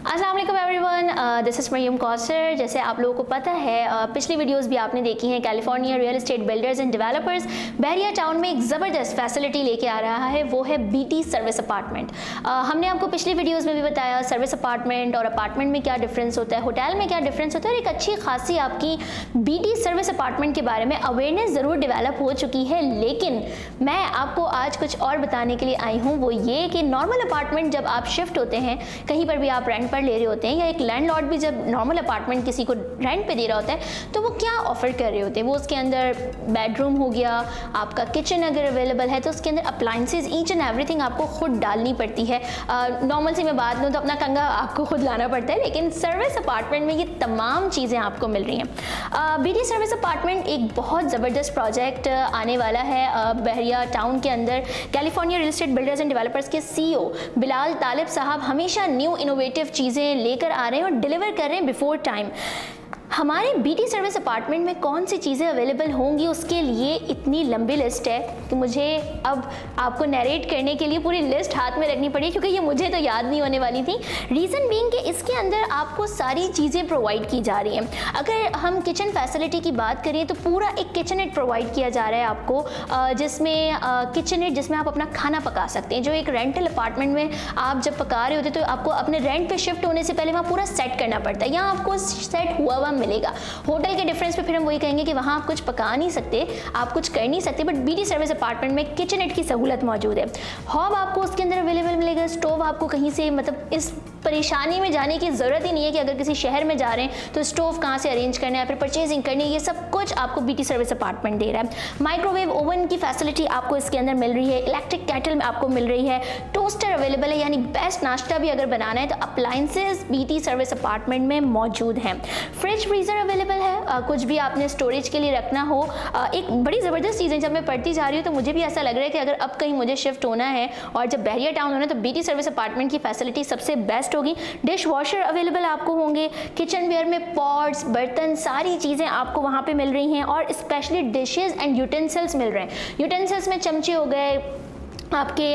अस्सलाम वालेकुम everyone, this is Maryam Kausar. जैसे आप लोगों को पता है, पिछली वीडियोस भी आपने देखी हैं। California real estate builders and developers Bahria town में एक ज़बरदस्त फैसिलिटी लेके आ रहा है, वो है बीटी सर्विस अपार्टमेंट। हमने आपको पिछली वीडियोस में भी बताया सर्विस अपार्टमेंट और अपार्टमेंट में क्या डिफरेंस होता है, होटल में क्या डिफरेंस होता है, और एक अच्छी खासी आपकी बीटी सर्विस अपार्टमेंट के बारे में अवेयरनेस ज़रूर डेवलप हो चुकी है। लेकिन मैं आपको आज कुछ और बताने के लिए आई हूँ, वो ये कि नॉर्मल अपार्टमेंट जब आप शिफ्ट होते हैं, कहीं पर भी आप रेंट पर ले रहे होते हैं, या एक लैंडलॉर्ड भी जब नॉर्मल अपार्टमेंट किसी को रेंट पे दे रहा होता है, तो वो क्या ऑफर कर रहे होते हैं। वो उसके अंदर बेडरूम हो गया, आपका किचन अगर अवेलेबल है तो उसके अंदर अप्लाइंसेज ईच एंड एवरीथिंग आपको खुद डालनी पड़ती है। नॉर्मल सी मैं बात लूँ तो अपना कंगा आपको खुद लाना पड़ता है, लेकिन सर्विस अपार्टमेंट में ये तमाम चीज़ें आपको मिल रही हैं। बीटी सर्विस अपार्टमेंट एक बहुत ज़बरदस्त प्रोजेक्ट आने वाला है बहरिया टाउन के अंदर। California real estate builders and developers के CEO बिलाल तालिब साहब हमेशा न्यू इनोवेटिव चीज़ें लेकर आ रहे हैं और डिलीवर कर रहे हैं बिफोर टाइम। हमारे बीटी सर्विस अपार्टमेंट में कौन सी चीज़ें अवेलेबल होंगी, उसके लिए इतनी लंबी लिस्ट है कि मुझे अब आपको नरेट करने के लिए पूरी लिस्ट हाथ में रखनी पड़ी, क्योंकि ये मुझे तो याद नहीं होने वाली थी। रीज़न बीइंग कि इसके अंदर आपको सारी चीज़ें प्रोवाइड की जा रही हैं। अगर हम किचन फैसिलिटी की बात करें तो पूरा एक किचनेट प्रोवाइड किया जा रहा है आपको, जिसमें किचनेट जिसमें आप अपना खाना पका सकते हैं। जो एक रेंटल अपार्टमेंट में आप जब पका रहे होते तो आपको अपने रेंट पे शिफ्ट होने से पहले वहाँ पूरा सेट करना पड़ता है, यहाँ आपको सेट हुआ मिलेगा। होटल के डिफरेंस पे फिर हम वही कहेंगे कि वहाँ आप कुछ पका नहीं सकते, आप कुछ कर नहीं सकते, बट बीटी सर्विस अपार्टमेंट में किचनेट की सहूलत मौजूद है। हॉब आपको उसके अंदर अवेलेबल मिलेगा। स्टोव आपको कहीं से मतलब इस परेशानी में जाने की ज़रूरत ही नहीं है कि अगर किसी शहर में जा रहे हैं तो स्टोव कहाँ से अरेंज करना है, फिर परचेजिंग करनी है, ये सब कुछ आपको बीटी सर्विस अपार्टमेंट दे रहा है। माइक्रोवेव ओवन की फैसिलिटी आपको इसके अंदर मिल रही है। इलेक्ट्रिक कैटल में आपको मिल रही है। टोस्टर अवेलेबल है, यानी बेस्ट नाश्ता भी अगर बनाना है तो अप्लाइंसेज बीटी सर्विस अपार्टमेंट में मौजूद हैं। फ्रिज फ्रीज़र अवेलेबल है, कुछ भी आपने स्टोरेज के लिए रखना हो। एक बड़ी ज़बरदस्त चीज़ है, जब मैं पढ़ती जा रही हूँ तो मुझे भी ऐसा लग रहा है कि अगर अब कहीं मुझे शिफ्ट होना है और जब बहरिया टाउन होना है तो बीटी सर्विस अपार्टमेंट की फैसिलिटी सबसे बेस्ट होगी। डिश वॉशर अवेलेबल आपको होंगे। किचन वेयर में पॉट्स, बर्तन, सारी चीज़ें आपको वहाँ पे मिल रही हैं, और स्पेशली डिशेस एंड यूटेंसिल्स मिल रहे हैं। यूटेंसिल्स में चमचे हो गए, आपके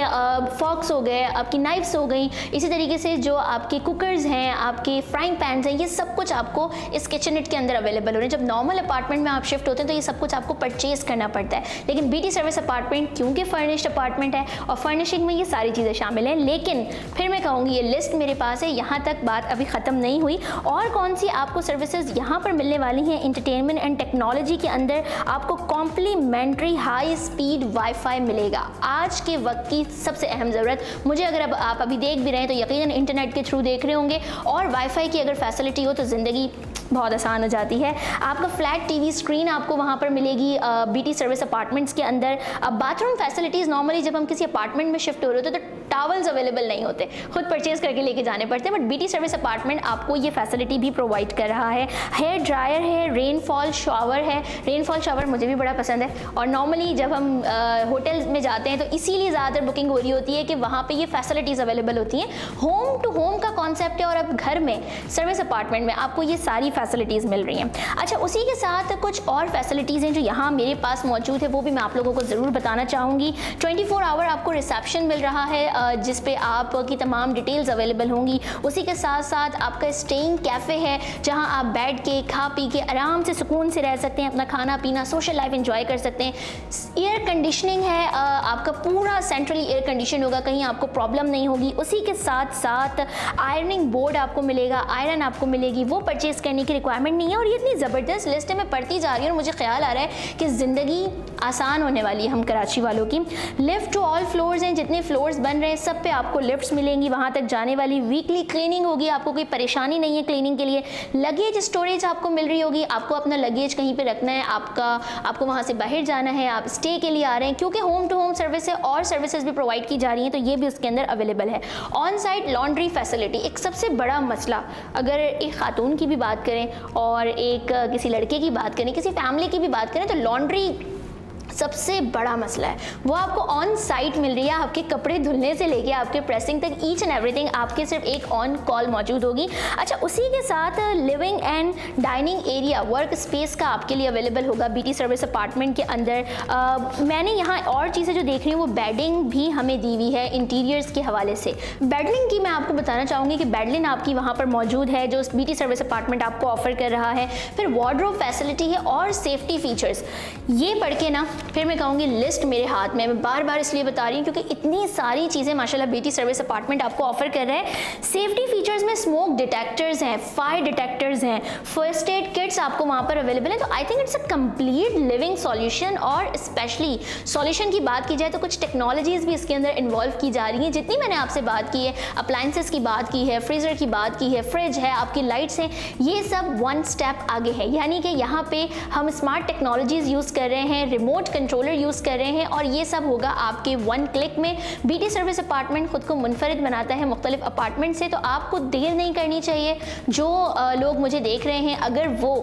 फॉक्स हो गए, आपकी नाइफ्स हो गई, इसी तरीके से जो आपके कुकर्स हैं, आपके फ्राइंग पैन्स हैं, ये सब कुछ आपको इस किचनेट के अंदर अवेलेबल हो रहे हैं। जब नॉर्मल अपार्टमेंट में आप शिफ्ट होते हैं तो ये सब कुछ आपको परचेज करना पड़ता है, लेकिन बीटी सर्विस अपार्टमेंट क्योंकि फर्निश्ड अपार्टमेंट है और फर्निशिंग में ये सारी चीज़ें शामिल हैं। लेकिन फिर मैं कहूँगी ये लिस्ट मेरे पास है, यहाँ तक बात अभी ख़त्म नहीं हुई। और कौन सी आपको सर्विसेज यहाँ पर मिलने वाली हैं। एंटरटेनमेंट एंड टेक्नोलॉजी के अंदर आपको कॉम्प्लीमेंट्री हाई स्पीड वाईफाई मिलेगा। आज के वक्त की सबसे अहम ज़रूरत, मुझे अगर अब आप अभी देख भी रहे हैं तो यकीनन इंटरनेट के थ्रू देख रहे होंगे, और वाईफाई की अगर फैसिलिटी हो तो ज़िंदगी बहुत आसान हो जाती है। आपका फ्लैट टीवी स्क्रीन आपको वहाँ पर मिलेगी बीटी सर्विस अपार्टमेंट्स के अंदर। बाथरूम फैसिलिटीज़ नॉर्मली जब हम किसी अपार्टमेंट में शिफ्ट हो रहे होते तो टॉवल्स अवेलेबल नहीं होते, खुद परचेज करके लेके जाने पड़ते हैं, बट बीटी सर्विस अपार्टमेंट आपको ये फैसिलिटी भी प्रोवाइड कर रहा है। हेयर ड्रायर है, रेनफॉल शावर है। रेनफॉल शावर मुझे भी बड़ा पसंद है, और नॉर्मली जब हम होटल में जाते हैं तो इसीलिए ज़्यादातर बुकिंग हो रही होती है कि वहाँ पे ये फैसिलिटीज़ अवेलेबल होती हैं। होम टू होम का कॉन्सेप्ट है, और अब घर में सर्विस अपार्टमेंट में आपको ये सारी फैसिलिटीज़ मिल रही हैं। अच्छा, उसी के साथ कुछ और फैसिलिटीज़ हैं जो यहाँ मेरे पास मौजूद है, वो भी मैं आप लोगों को ज़रूर बताना चाहूँगी। 24 आवर आपको रिसेप्शन मिल रहा है, जिस पे आपकी तमाम डिटेल्स अवेलेबल होंगी। उसी के साथ साथ आपका स्टेइंग कैफ़े है, जहाँ आप बैठ के खा पी के आराम से सुकून से रह सकते हैं, अपना खाना पीना, सोशल लाइफ एंजॉय कर सकते हैं। एयर कंडीशनिंग है, आपका पूरा सेंट्रली एयर कंडीशन होगा, कहीं आपको प्रॉब्लम नहीं होगी। उसी के साथ साथ आयरनिंग बोर्ड आपको मिलेगा, आयरन आपको मिलेगी, वो परचेज करने की रिक्वायरमेंट नहीं है। और ये इतनी ज़बरदस्त लिस्ट है, मैं पढ़ती जा रही हूँ और मुझे ख्याल आ रहा है कि ज़िंदगी आसान होने वाली है हम कराची वालों की। लिफ्ट टू ऑल फ्लोर्स हैं, जितने फ्लोर्स बन रहे हैं सब पे आपको लिफ्ट्स मिलेंगी, वहाँ तक जाने वाली। वीकली क्लीनिंग होगी, आपको कोई परेशानी नहीं है क्लीनिंग के लिए। लगेज स्टोरेज आपको मिल रही होगी, आपको अपना लगेज कहीं पे रखना है, आपको वहाँ से बाहर जाना है, आप स्टे के लिए आ रहे हैं, क्योंकि होम टू होम सर्विस है और सर्विसेज भी प्रोवाइड की जा रही हैं, तो ये भी उसके अंदर अवेलेबल है। ऑन साइट लॉन्ड्री फैसिलिटी एक सबसे बड़ा मसला, अगर एक खातून की भी बात करें और एक किसी लड़के की बात करें, किसी फैमिली की भी बात करें, तो लॉन्ड्री सबसे बड़ा मसला है, वो आपको ऑन साइट मिल रही है। आपके कपड़े धुलने से लेके आपके प्रेसिंग तक ईच एंड एवरीथिंग आपके सिर्फ एक ऑन कॉल मौजूद होगी। अच्छा, उसी के साथ living and dining area, work space का आपके लिए अवेलेबल होगा बीटी सर्विस अपार्टमेंट के अंदर। मैंने यहाँ और चीज़ें जो देख रही हूँ वो बेडिंग भी हमें दी हुई है इंटीरियर्स के हवाले से। बेडलिन की मैं आपको बताना चाहूँगी कि बेडलिन आपकी वहाँ पर मौजूद है जो बीटी सर्विस अपार्टमेंट आपको ऑफर कर रहा है। फिर वार्डरोब फैसिलिटी है और सेफ्टी फीचर्स। ये पढ़ के ना फिर मैं कहूँगी लिस्ट मेरे हाथ में, मैं बार बार इसलिए बता रही हूँ क्योंकि इतनी सारी चीज़ें माशाल्लाह बीटी सर्विस अपार्टमेंट आपको ऑफर कर रहे हैं। सेफ्टी फीचर्स में स्मोक डिटेक्टर्स हैं, फायर डिटेक्टर्स हैं, फर्स्ट एड किट्स आपको वहाँ पर अवेलेबल है। तो I think it's a complete living solution. और स्पेशली सॉल्यूशन की बात की जाए तो कुछ टेक्नोलॉजीज भी इसके अंदर इन्वॉल्व की जा रही हैं। जितनी मैंने आपसे बात की है, अप्लायंसेस की बात की है, फ्रीजर की बात की है, फ्रिज है, आपकी लाइट्स हैं, ये सब वन स्टेप आगे है। यानी कि यहाँ पे हम स्मार्ट टेक्नोलॉजीज यूज़ कर रहे हैं, रिमोट कंट्रोलर यूज़ कर रहे हैं और ये सब होगा आपके वन क्लिक में। बीटी सर्विस अपार्टमेंट खुद को मुनफरिद बनाता है मुख्तलिफ अपार्टमेंट से। तो आपको देर नहीं करनी चाहिए। जो लोग मुझे देख रहे हैं, अगर वो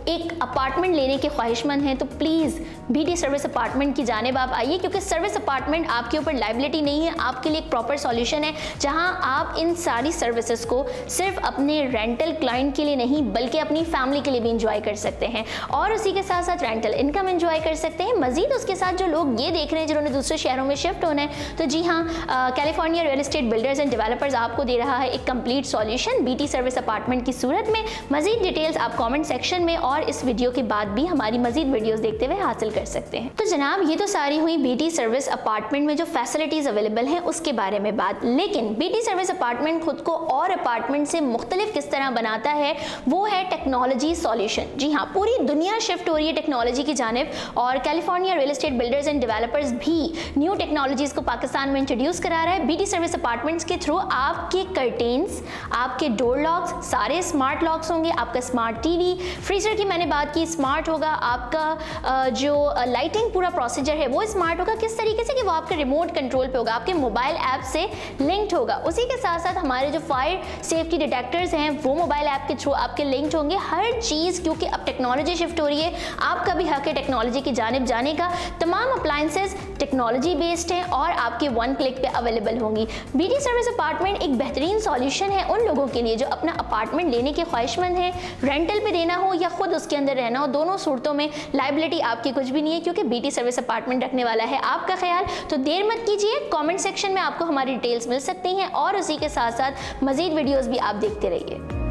एक अपार्टमेंट लेने के ख्वाहिशमंद हैं तो प्लीज़ बीटी सर्विस अपार्टमेंट की जानिब आप आइए, क्योंकि सर्विस अपार्टमेंट आपके ऊपर लाइबिलिटी नहीं है, आपके लिए एक प्रॉपर सॉल्यूशन है जहां आप इन सारी सर्विसेज को सिर्फ अपने रेंटल क्लाइंट के लिए नहीं बल्कि अपनी फैमिली के लिए भी इंजॉय कर सकते हैं और उसी के साथ साथ रेंटल इनकम इंजॉय कर सकते हैं। मजीद उसके साथ जो लोग ये देख रहे हैं जिन्होंने दूसरे शहरों में शिफ्ट होना है, तो जी हाँ, California real estate builders and developers आपको दे रहा है एक complete solution BT service apartment की सूरत में। मजीद डिटेल्स आप कॉमेंट सेक्शन में और इस वीडियो के बाद भी हमारी मजीद वीडियोस देखते हुए हासिल कर सकते हैं। तो जनाब, ये तो सारी हुई बीटी सर्विस अपार्टमेंट में जो फैसिलिटीज अवेलेबल हैं उसके बारे में बात। लेकिन बीटी सर्विस अपार्टमेंट खुद को और अपार्टमेंट से मुख्तलिफ किस तरह बनाता है, वो है टेक्नोलॉजी सॉल्यूशन। जी हाँ, पूरी दुनिया शिफ्ट हो रही है टेक्नोलॉजी की जानिब और California real estate builders and developers भी न्यू टेक्नोलॉजीज को पाकिस्तान में इंट्रोड्यूस करा रहा है। बीटी सर्विस अपार्टमेंट्स के थ्रू आपके कर्टेन्स, आपके डोर लॉक्स सारे स्मार्ट लॉक्स होंगे, आपका स्मार्ट टीवी, फ्रीजर की मैंने बात की स्मार्ट होगा, आपका जो लाइटिंग पूरा प्रोसीजर है वो स्मार्ट होगा। किस तरीके से कि वो आपके रिमोट कंट्रोल पे होगा, आपके मोबाइल ऐप से लिंक्ड होगा। उसी के साथ साथ हमारे जो फायर सेफ्टी डिटेक्टर्स हैं वो मोबाइल ऐप के थ्रू आपके लिंक्ड होंगे। हर चीज़, क्योंकि अब टेक्नोलॉजी शिफ्ट हो रही है, आपका भी हक है टेक्नोलॉजी की जानिब जाने का। तमाम अप्लायंसेस टेक्नोलॉजी बेस्ड हैं और आपके वन क्लिक पे अवेलेबल होंगी। बीटी सर्विस अपार्टमेंट एक बेहतरीन सॉल्यूशन है उन लोगों के लिए जो अपना अपार्टमेंट लेने के ख्वाहिशमंद हैं, रेंटल पे देना हो या खुद उसके अंदर रहना हो, दोनों सूरतों में लाइबिलिटी आपकी कुछ भी नहीं है, क्योंकि बीटी सर्विस अपार्टमेंट रखने वाला है आपका ख्याल। तो देर मत कीजिए, कमेंट सेक्शन में आपको हमारी डिटेल्स मिल सकती हैं और उसी के साथ साथ मजीद वीडियोस भी आप देखते रहिए।